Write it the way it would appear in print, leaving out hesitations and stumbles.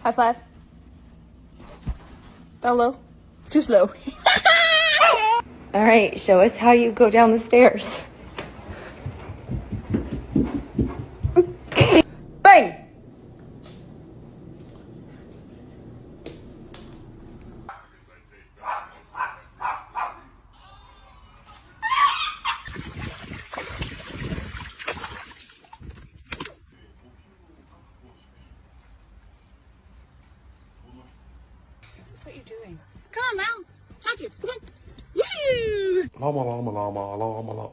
High five. Down low. Too slow. All right, show us how you go down the stairs. Bang! What are you doing? Come on now. Touch it. Come on. Woo! Llama, llama, llama, llama, llama.